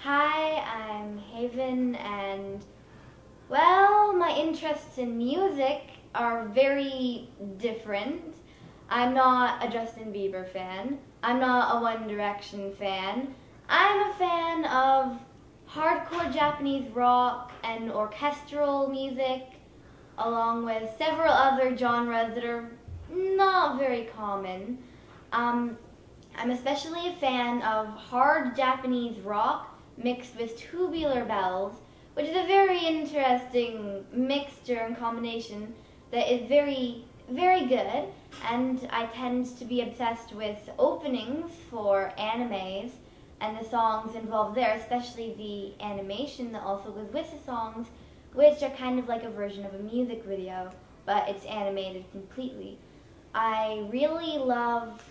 Hi, I'm Haven, and well, my interests in music are very different. I'm not a Justin Bieber fan. I'm not a One Direction fan. I'm a fan of hardcore Japanese rock and orchestral music, along with several other genres that are not very common. I'm especially a fan of hard Japanese rock mixed with tubular bells, which is a very interesting mixture and combination that is very, very good. And I tend to be obsessed with openings for animes and the songs involved there, especially the animation that also goes with the songs, which are kind of like a version of a music video, but it's animated completely. I really love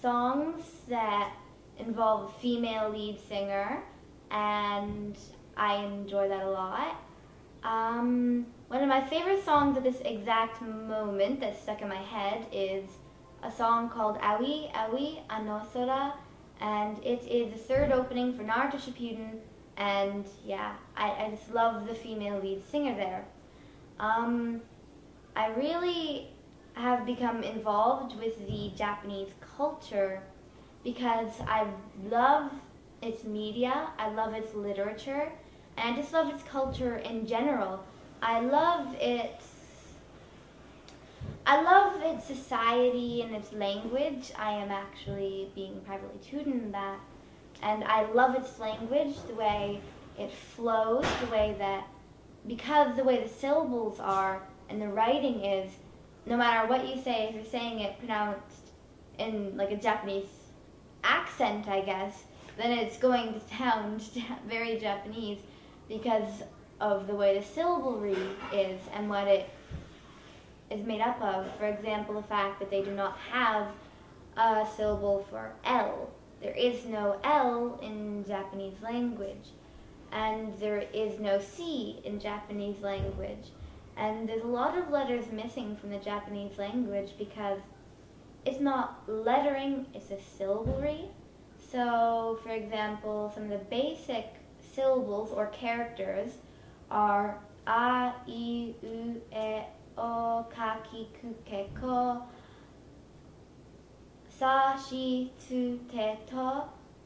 songs that involve a female lead singer, and I enjoy that a lot. One of my favorite songs at this exact moment that's stuck in my head is a song called Aoi Aoi Anosora, and it is the third opening for Naruto Shippuden, and yeah, I just love the female lead singer there. I really have become involved with the Japanese culture because I love its media, I love its literature, and I just love its culture in general. I love its society and its language. I am actually being privately tutored in that, and I love its language, the way it flows, because the way the syllables are and the writing is, no matter what you say, if you're saying it pronounced in like a Japanese accent, I guess, then it's going to sound very Japanese because of the way the syllabary is and what it is made up of. For example, the fact that they do not have a syllable for L. There is no L in Japanese language, and there is no C in Japanese language. And there's a lot of letters missing from the Japanese language because it's not lettering, it's a syllabary. So, for example, some of the basic syllables or characters are a, I, U, E, O, ka, ki, ku, ke, ko, sa, shi, tsu, te, to,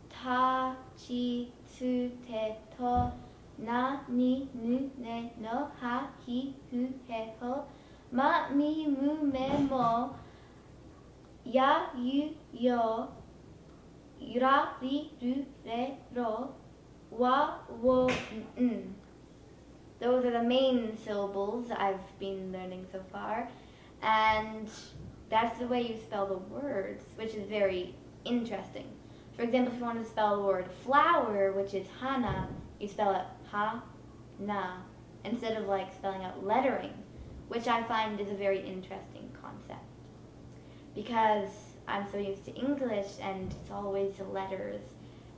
ta, chi, tsu, te, to, na, ni, nu, ne, no, ha, hi, hu, he, ho, ma, mi, mu, me, mo, ya, yu, yo, ra, ri, ru, re, ro, wa, wo, n. Those are the main syllables I've been learning so far, and that's the way you spell the words, which is very interesting. For example, if you want to spell the word flower, which is hana, you spell it ha-na, instead of like spelling out lettering, which I find is a very interesting concept. Because I'm so used to English and it's always the letters,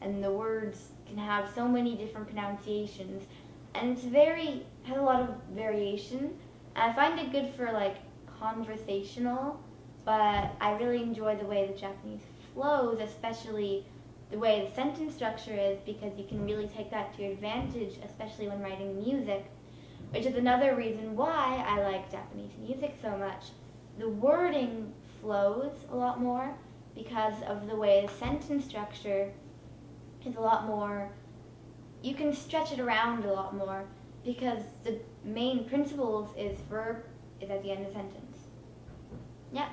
and the words can have so many different pronunciations, and it's has a lot of variation. And I find it good for like conversational, but I really enjoy the way the Japanese flows, especially the way the sentence structure is, because you can really take that to your advantage, especially when writing music, which is another reason why I like Japanese music so much. The wording flows a lot more because of the way the sentence structure is a lot more, you can stretch it around a lot more because the main principles is verb is at the end of the sentence. Yeah.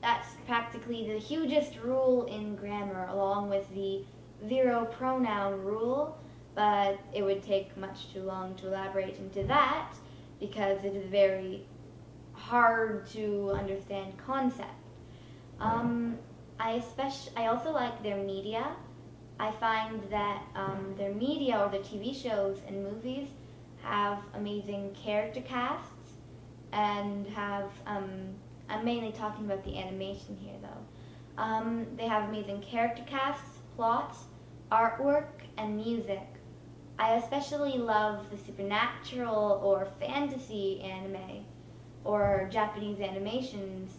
That's practically the hugest rule in grammar, along with the zero pronoun rule, but it would take much too long to elaborate into that because it is a very hard to understand concept. I also like their media. I find that their media, or their TV shows and movies, have amazing character casts and have, I'm mainly talking about the animation here though. They have amazing character casts, plots, artwork, and music. I especially love the supernatural or fantasy anime or Japanese animations,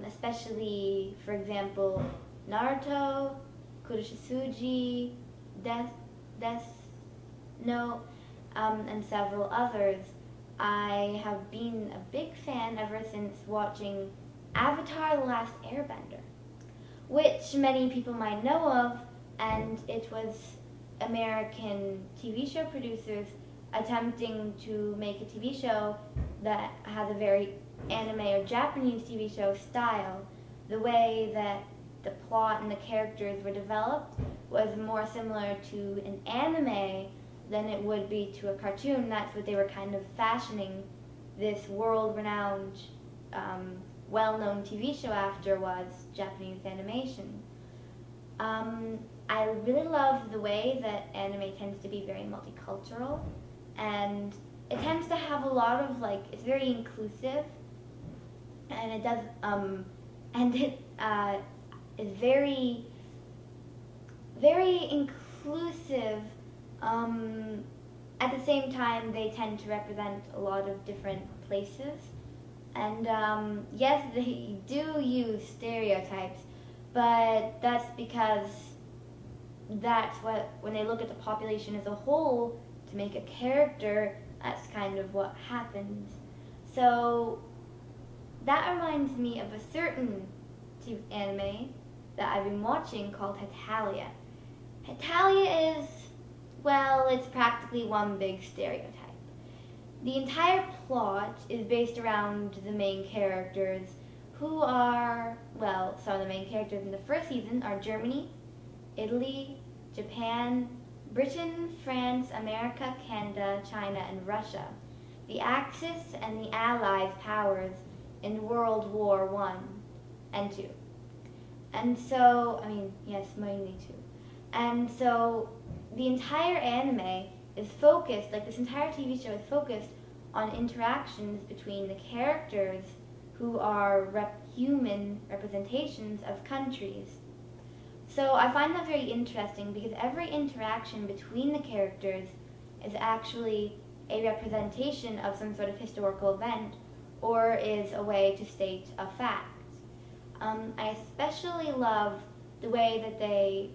especially, for example, Naruto, Furushisuji, Deathnote, and several others. I have been a big fan ever since watching Avatar: The Last Airbender, which many people might know of, and it was American TV show producers attempting to make a TV show that has a very anime or Japanese TV show style. The way that the plot and the characters were developed was more similar to an anime than it would be to a cartoon. That's what they were kind of fashioning this world-renowned, well-known TV show after, was Japanese animation. I really love the way that anime tends to be very multicultural, and it tends to have a lot of, like, it's very inclusive, and it does, and it is very, very inclusive. At the same time, they tend to represent a lot of different places, and yes, they do use stereotypes, but that's because that's what, when they look at the population as a whole to make a character, that's kind of what happens. So that reminds me of a certain anime that I've been watching called Hetalia. Hetalia is, well, it's practically one big stereotype. The entire plot is based around the main characters, who are, well, some of the main characters in the first season are Germany, Italy, Japan, Britain, France, America, Canada, China, and Russia, the Axis and the Allies powers in World War I and II. And so, I mean, yes, mainly II. And so the entire anime is focused, like this entire TV show is focused on interactions between the characters who are human representations of countries. So I find that very interesting because every interaction between the characters is actually a representation of some sort of historical event or is a way to state a fact. I especially love the way that they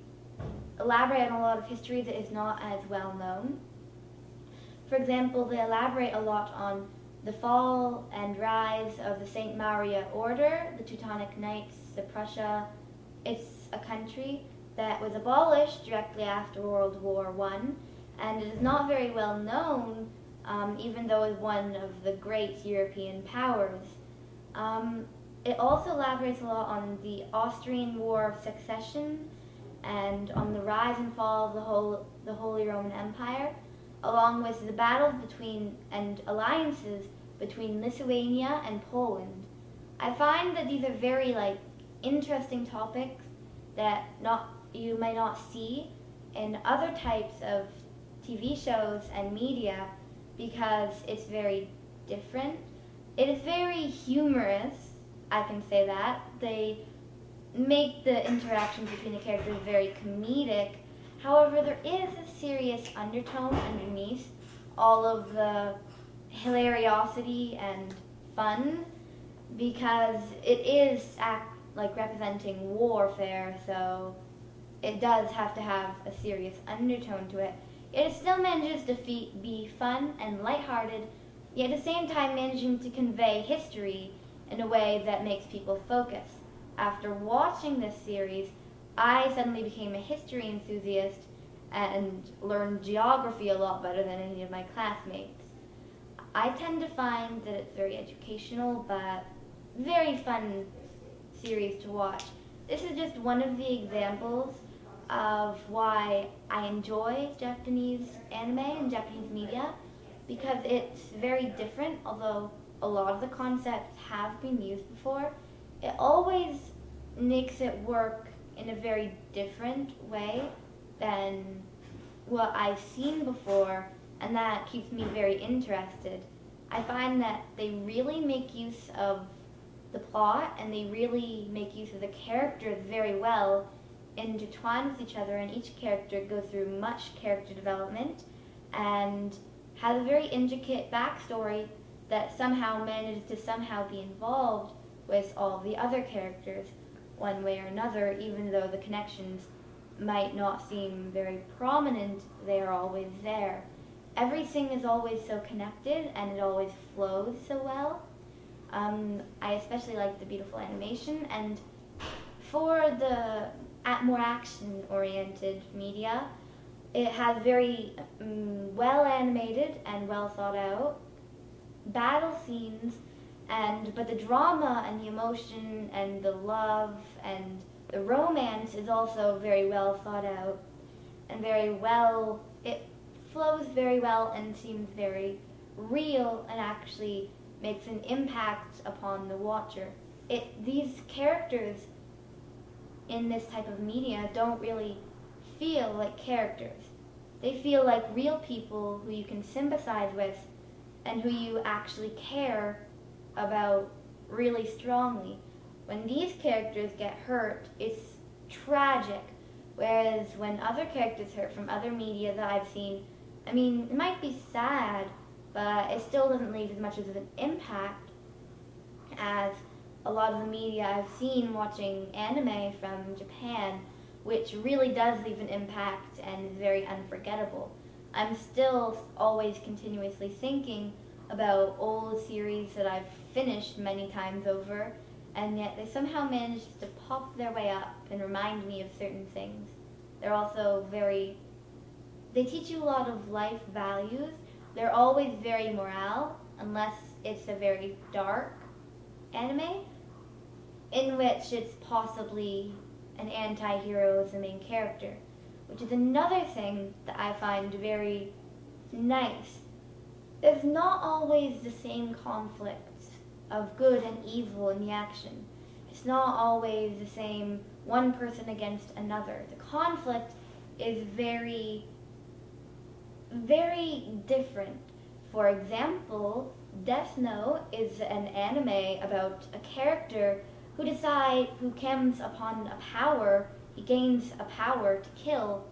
elaborate on a lot of history that is not as well known. For example, they elaborate a lot on the fall and rise of the St. Maria Order, the Teutonic Knights of Prussia. It's a country that was abolished directly after World War I, and it is not very well known, even though it's one of the great European powers. It also elaborates a lot on the Austrian War of Succession and on the rise and fall of the Holy Roman Empire, along with the battles between and alliances between Lithuania and Poland. I find that these are very interesting topics that you may not see in other types of TV shows and media because it's very different. It is very humorous, I can say that. They make the interactions between the characters very comedic. However, there is a serious undertone underneath all of the hilariosity and fun because it is representing warfare, so it does have to have a serious undertone to it. Yet it still manages to be fun and lighthearted, yet at the same time managing to convey history in a way that makes people focus. After watching this series, I suddenly became a history enthusiast and learned geography a lot better than any of my classmates. I tend to find that it's very educational, but very fun series to watch. This is just one of the examples of why I enjoy Japanese anime and Japanese media, because it's very different. Although a lot of the concepts have been used before, it always makes it work in a very different way than what I've seen before, and that keeps me very interested. I find that they really make use of the plot, and they really make use of the characters very well, intertwined with each other, and each character goes through much character development and has a very intricate backstory that somehow manages to somehow be involved with all the other characters one way or another, even though the connections might not seem very prominent, they are always there. Everything is always so connected and it always flows so well. I especially like the beautiful animation, and for the more action-oriented media, it has very well animated and well thought out battle scenes, but the drama and the emotion and the love and the romance is also very well thought out and very well, it flows very well and seems very real and actually makes an impact upon the watcher. These characters in this type of media don't really feel like characters. They feel like real people who you can sympathize with and who you actually care about really strongly. When these characters get hurt, it's tragic. Whereas when other characters hurt from other media that I've seen, I mean, it might be sad, but it still doesn't leave as much of an impact as a lot of the media I've seen watching anime from Japan, which really does leave an impact and is very unforgettable. I'm still always continuously thinking about old series that I've finished many times over, and yet they somehow manage to pop their way up and remind me of certain things. They're also they teach you a lot of life values. They're always very morale, unless it's a very dark anime, in which it's possibly an anti-hero as the main character, which is another thing that I find very nice. There's not always the same conflict of good and evil in the action. It's not always the same one person against another. The conflict is very, very different. For example, Deathnote is an anime about a character who comes upon a power, he gains a power to kill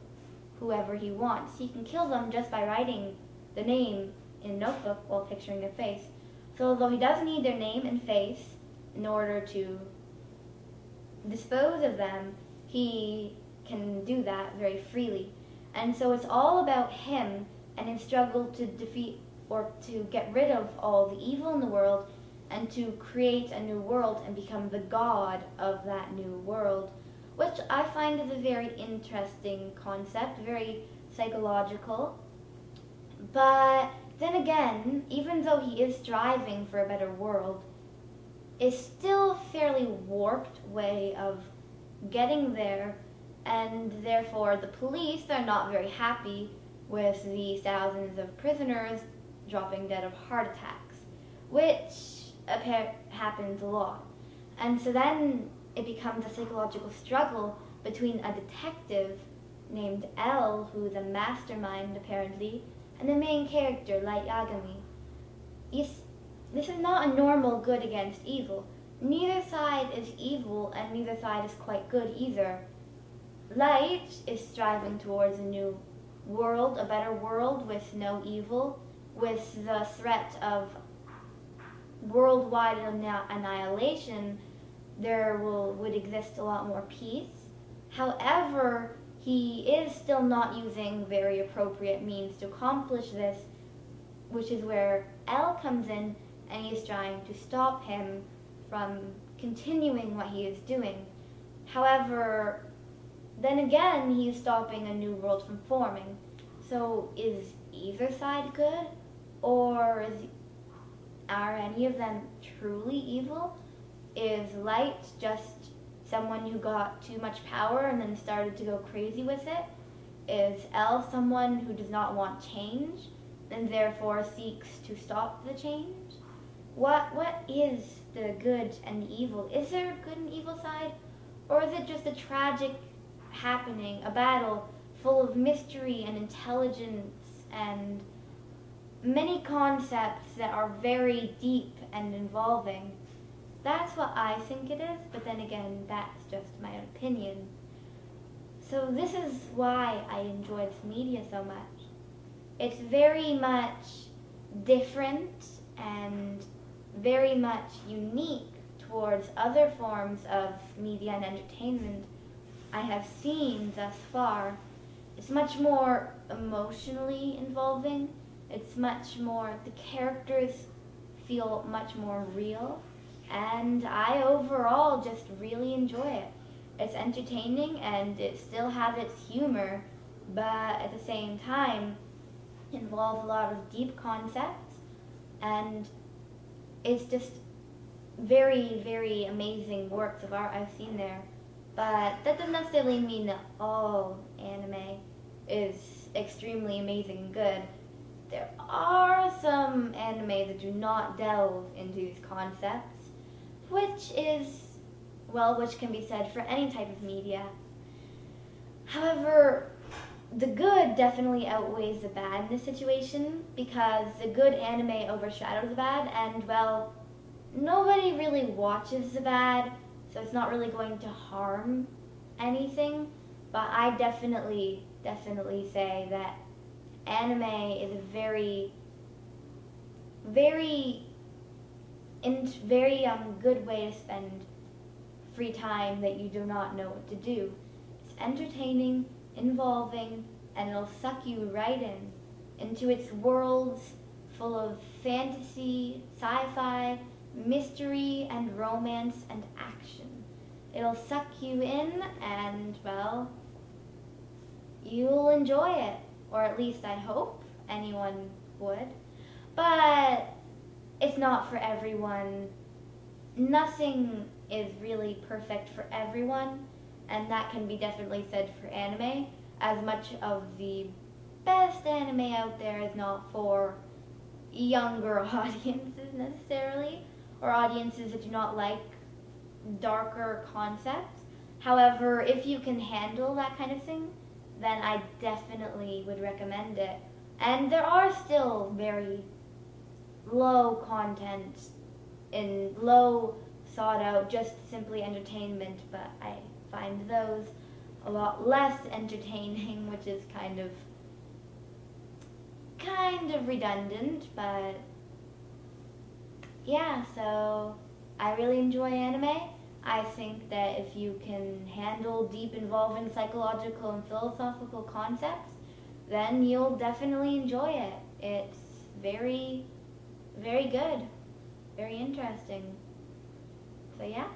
whoever he wants. He can kill them just by writing the name in a notebook while picturing their face. So although he does need their name and face in order to dispose of them, he can do that very freely. And so it's all about him and his struggle to defeat or to get rid of all the evil in the world and to create a new world and become the god of that new world, which I find is a very interesting concept, very psychological. But then again, even though he is striving for a better world, it's still a fairly warped way of getting there, and therefore the police are not very happy with the thousands of prisoners dropping dead of heart attacks, which happens a lot. And so then it becomes a psychological struggle between a detective named L, who's a mastermind apparently, and the main character, Light Yagami. This is not a normal good against evil. Neither side is evil and neither side is quite good either. Light is striving towards a new world, a better world with no evil, with the threat of worldwide annihilation. There would exist a lot more peace. However, he is still not using very appropriate means to accomplish this, which is where L comes in, and he is trying to stop him from continuing what he is doing. However, then again, he is stopping a new world from forming. So is either side good, or are any of them truly evil? Is Light just someone who got too much power and then started to go crazy with it? Is L someone who does not want change and therefore seeks to stop the change? What is the good and the evil? Is there a good and evil side? Or is it just a tragic happening, a battle full of mystery and intelligence and many concepts that are very deep and involving? That's what I think it is, but then again, that's just my own opinion. So this is why I enjoy this media so much. It's very much different and very much unique towards other forms of media and entertainment, I have seen thus far. It's much more emotionally involving. It's much more, the characters feel much more real, and I overall just really enjoy it. It's entertaining and it still has its humor, but at the same time involves a lot of deep concepts, and it's just very, very amazing works of art I've seen there. But that doesn't necessarily mean that all anime is extremely amazing and good. There are some anime that do not delve into these concepts, which is, well, which can be said for any type of media. However, the good definitely outweighs the bad in this situation, because the good anime overshadows the bad, and, well, nobody really watches the bad, so it's not really going to harm anything. But I definitely say that anime is a very good way to spend free time that you do not know what to do. It's entertaining, involving, and it'll suck you right into its worlds full of fantasy, sci-fi, mystery, and romance and action. It'll suck you in, and, well, you'll enjoy it. Or at least I hope anyone would. But it's not for everyone. Nothing is really perfect for everyone, and that can be definitely said for anime. As much of the best anime out there is not for younger audiences necessarily, or audiences that do not like darker concepts. However, if you can handle that kind of thing, then I definitely would recommend it. And there are still very low content and low sought out, just simply entertainment, but I find those a lot less entertaining, which is kind of redundant, but yeah, so I really enjoy anime. I think that if you can handle deep, involving psychological and philosophical concepts, then you'll definitely enjoy it. It's very, very good, very interesting. So yeah.